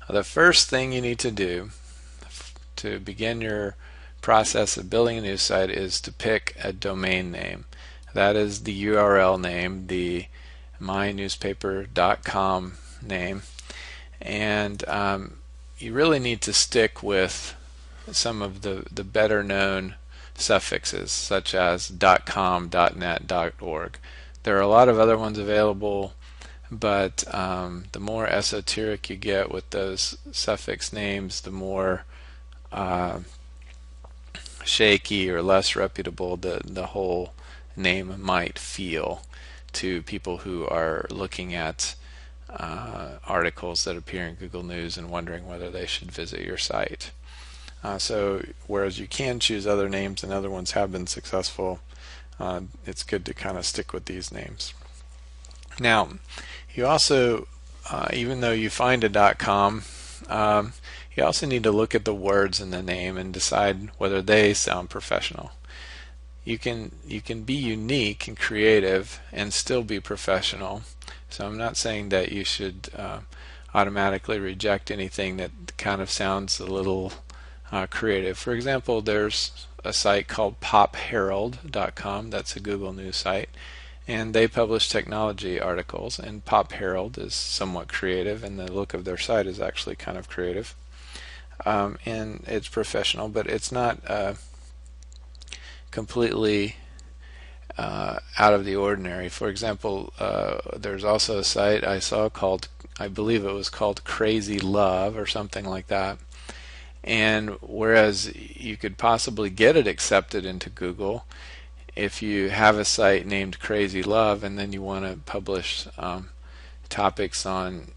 The first thing you need to do to begin your process of building a news site is to pick a domain name. That is the URL name, the mynewspaper.com name, and you really need to stick with some of the better known suffixes such as .com, .net, .org. There are a lot of other ones available, but the more esoteric you get with those suffix names, the more uh, shaky or less reputable the whole name might feel to people who are looking at articles that appear in Google News and wondering whether they should visit your site. So whereas you can choose other names and other ones have been successful, it's good to kind of stick with these names. Now, you also, even though you find a .com, you also need to look at the words in the name and decide whether they sound professional. You can be unique and creative and still be professional. So I'm not saying that you should automatically reject anything that kind of sounds a little creative. For example, there's a site called popherald.com. That's a Google News site, and they publish technology articles, and Pop Herald is somewhat creative, and the look of their site is actually kind of creative, and it's professional, but it's not completely out of the ordinary. For example, there's also a site I saw called, I believe it was called Crazy Love or something like that. And whereas you could possibly get it accepted into Google, if you have a site named Crazy Love and then you want to publish topics on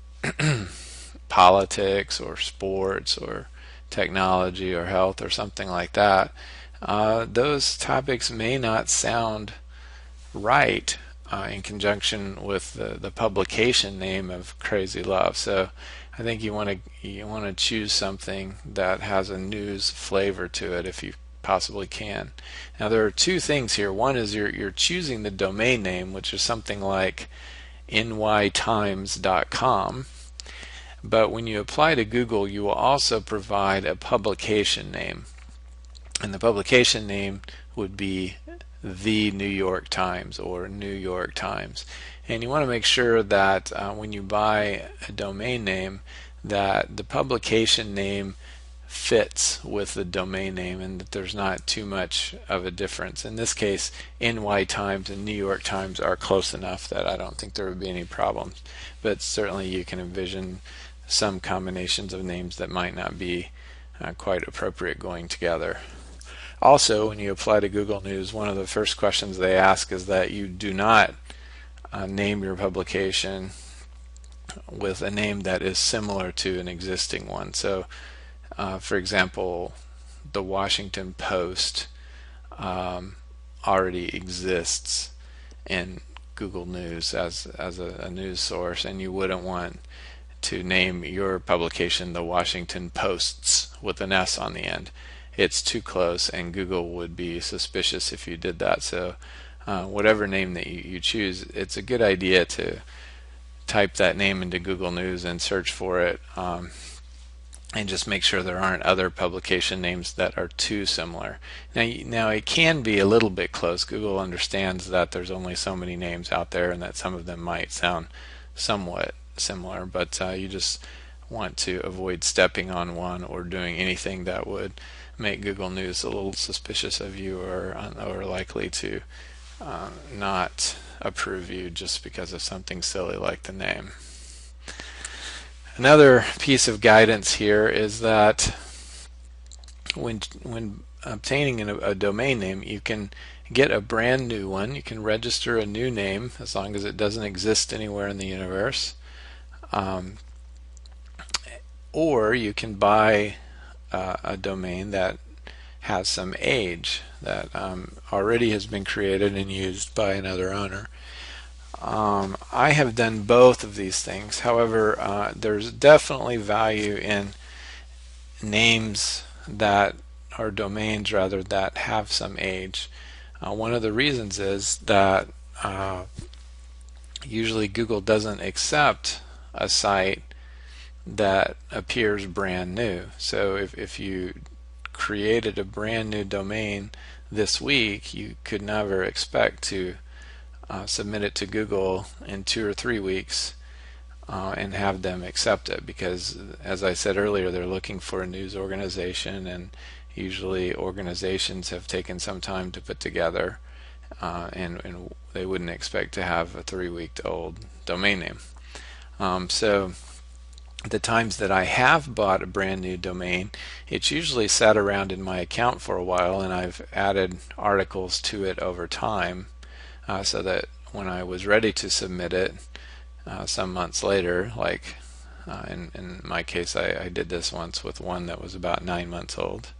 politics or sports or technology or health or something like that, those topics may not sound right in conjunction with the publication name of Crazy Love. So I think you want to choose something that has a news flavor to it if you possibly can. Now there are two things here. One is you're choosing the domain name, which is something like nytimes.com. But when you apply to Google, you will also provide a publication name. And the publication name would be The New York Times or New York Times. And you want to make sure that when you buy a domain name that the publication name fits with the domain name and that there's not too much of a difference. In this case, NY Times and New York Times are close enough that I don't think there would be any problems. But certainly you can envision some combinations of names that might not be quite appropriate going together. Also, when you apply to Google News, one of the first questions they ask is that you do not name your publication with a name that is similar to an existing one. So, for example, the Washington Post already exists in Google News as a news source, and you wouldn't want to name your publication the Washington Posts with an S on the end. It's too close, and Google would be suspicious if you did that. So whatever name that you choose, it's a good idea to type that name into Google News and search for it, and just make sure there aren't other publication names that are too similar. Now it can be a little bit close. Google understands that there's only so many names out there and that some of them might sound somewhat similar, but you just want to avoid stepping on one or doing anything that would make Google News a little suspicious of you or likely to not approve you just because of something silly like the name. Another piece of guidance here is that when obtaining a domain name, you can get a brand new one. You can register a new name as long as it doesn't exist anywhere in the universe. Or you can buy a domain that has some age, that already has been created and used by another owner. I have done both of these things. However, there's definitely value in names that or domains rather that have some age. One of the reasons is that usually Google doesn't accept a site that appears brand new. So if you created a brand new domain this week, you could never expect to submit it to Google in 2 or 3 weeks and have them accept it, because as I said earlier, they're looking for a news organization, and usually organizations have taken some time to put together, and they wouldn't expect to have a 3-week old domain name. So the times that I have bought a brand new domain, it's usually sat around in my account for a while, and I've added articles to it over time, so that when I was ready to submit it some months later, like in my case, I did this once with one that was about 9 months old.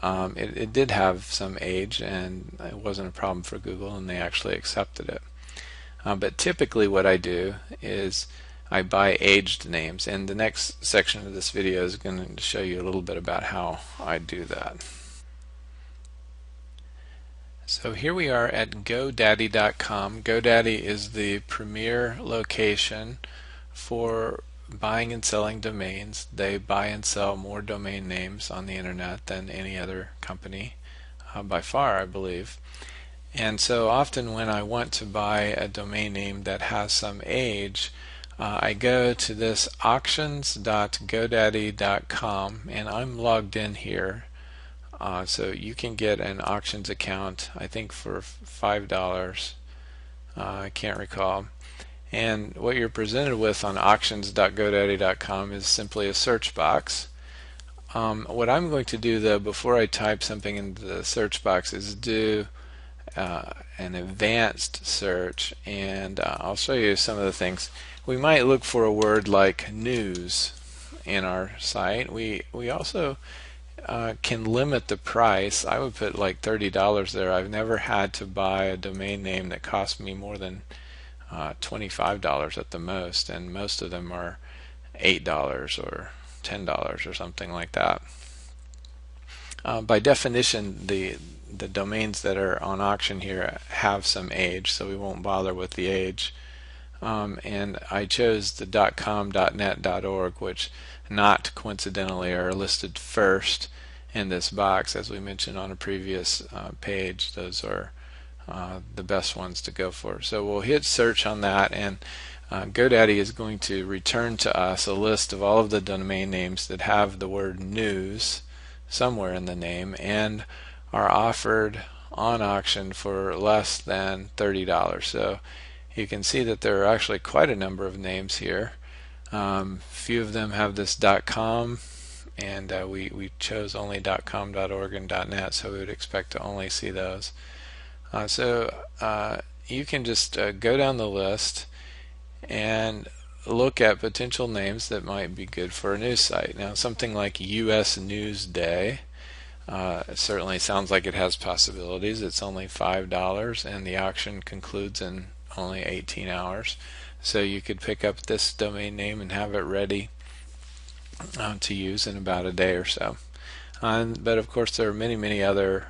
It did have some age, and it wasn't a problem for Google, and they actually accepted it. But typically what I do is I buy aged names, and the next section of this video is going to show you a little bit about how I do that. So here we are at GoDaddy.com. GoDaddy is the premier location for buying and selling domains. They buy and sell more domain names on the internet than any other company, by far, I believe. And so often when I want to buy a domain name that has some age, I go to this auctions.godaddy.com, and I'm logged in here. So you can get an auctions account, I think for $5. I can't recall. And what you're presented with on auctions.godaddy.com is simply a search box. What I'm going to do, though, before I type something into the search box, is do an advanced search, and I'll show you some of the things. We might look for a word like news in our site. We also can limit the price. I would put like $30 there. I've never had to buy a domain name that cost me more than $25 at the most, and most of them are $8 or $10 or something like that. By definition, the domains that are on auction here have some age, so we won't bother with the age. And I chose the .com, .net, .org, which not coincidentally are listed first in this box. As we mentioned on a previous page, those are the best ones to go for. So we'll hit search on that, and GoDaddy is going to return to us a list of all of the domain names that have the word news somewhere in the name and are offered on auction for less than $30. So you can see that there are actually quite a number of names here. Few of them have this .com, and we chose only .com, .org, and .net, so we would expect to only see those. So you can just go down the list and look at potential names that might be good for a news site. Now, something like US News Day certainly sounds like it has possibilities. It's only $5, and the auction concludes in only 18 hours. So you could pick up this domain name and have it ready to use in about a day or so. But of course, there are many other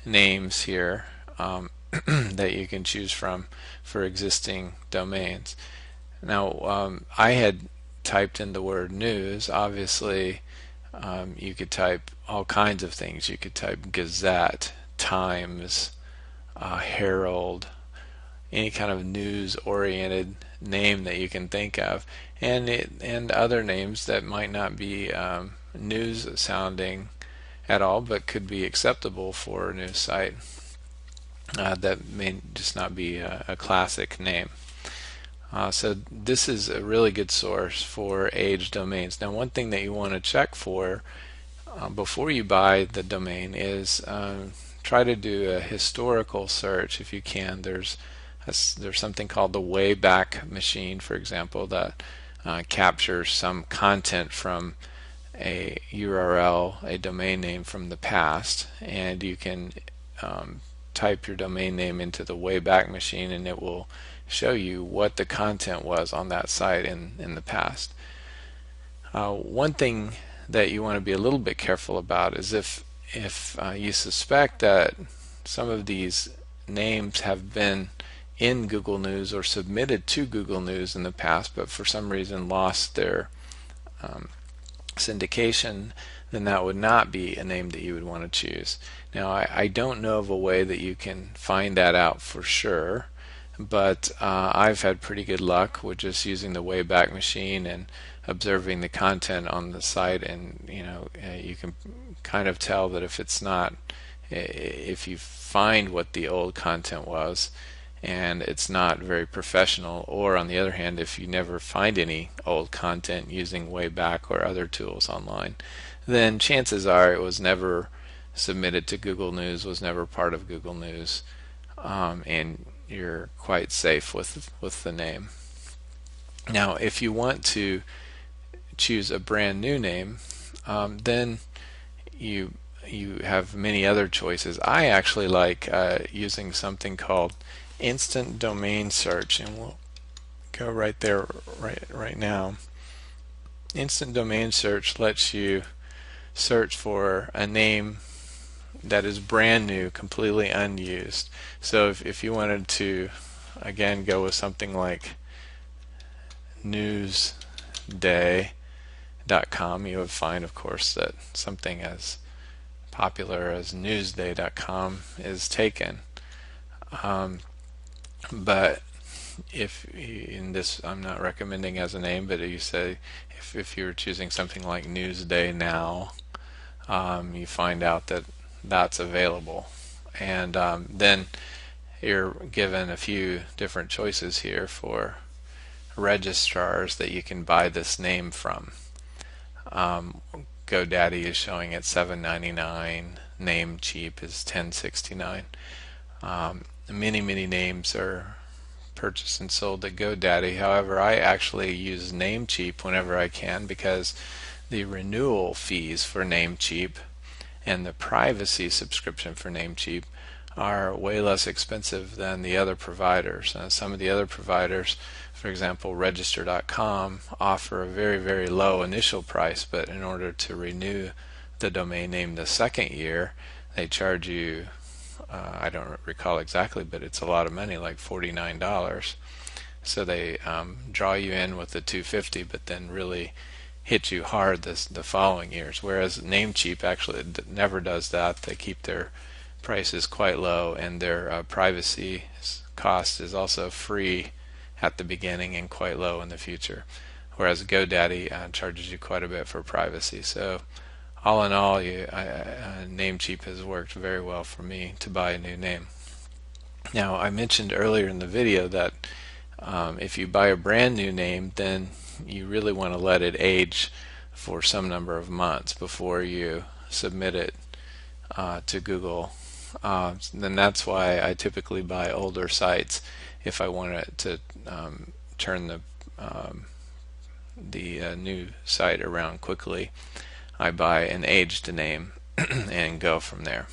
names here that you can choose from for existing domains. Now, I had typed in the word news. Obviously, you could type all kinds of things. You could type Gazette, Times, Herald, any kind of news-oriented name that you can think of, and other names that might not be news-sounding at all, but could be acceptable for a news site. That may just not be a classic name. So this is a really good source for aged domains. Now, one thing that you want to check for before you buy the domain is try to do a historical search if you can. There's something called the Wayback Machine, for example, that captures some content from a URL, a domain name from the past, and you can type your domain name into the Wayback Machine, and it will show you what the content was on that site in the past. One thing that you want to be a little bit careful about is if you suspect that some of these names have been in Google News or submitted to Google News in the past, but for some reason lost their syndication, then that would not be a name that you would want to choose. Now, I don't know of a way that you can find that out for sure, but I've had pretty good luck with just using the Wayback Machine and observing the content on the site, and you can kind of tell that if it's not, if you find what the old content was and it's not very professional, or on the other hand, if you never find any old content using Wayback or other tools online, then chances are it was never submitted to Google News, was never part of Google News, and you're quite safe with the name. Now, if you want to choose a brand new name, then you have many other choices. I actually like using something called instant domain search, and we'll go right there right now. Instant domain search lets you search for a name that is brand new, completely unused. So if you wanted to, again, go with something like newsday.com, you would find, of course, that something as popular as newsday.com is taken. But if in this, I'm not recommending as a name, but you say if you're choosing something like Newsday Now, you find out that that's available, and then you're given a few different choices here for registrars that you can buy this name from. GoDaddy is showing at $7.99. Namecheap is $10.69. Many names are purchased and sold at GoDaddy. However, I actually use Namecheap whenever I can, because the renewal fees for Namecheap and the privacy subscription for Namecheap are way less expensive than the other providers. Some of the other providers, for example, Register.com, offer a very low initial price, but in order to renew the domain name the second year, they charge you, I don't recall exactly, but it's a lot of money, like $49. So they draw you in with the $250, but then really hit you hard the following years. Whereas Namecheap actually never does that. They keep their prices quite low, and their privacy cost is also free at the beginning and quite low in the future. Whereas GoDaddy charges you quite a bit for privacy. So all in all, Namecheap has worked very well for me to buy a new name. Now, I mentioned earlier in the video that if you buy a brand new name, then you really want to let it age for some number of months before you submit it to Google. Then that's why I typically buy older sites if I want to turn the new site around quickly. I buy an aged name and go from there.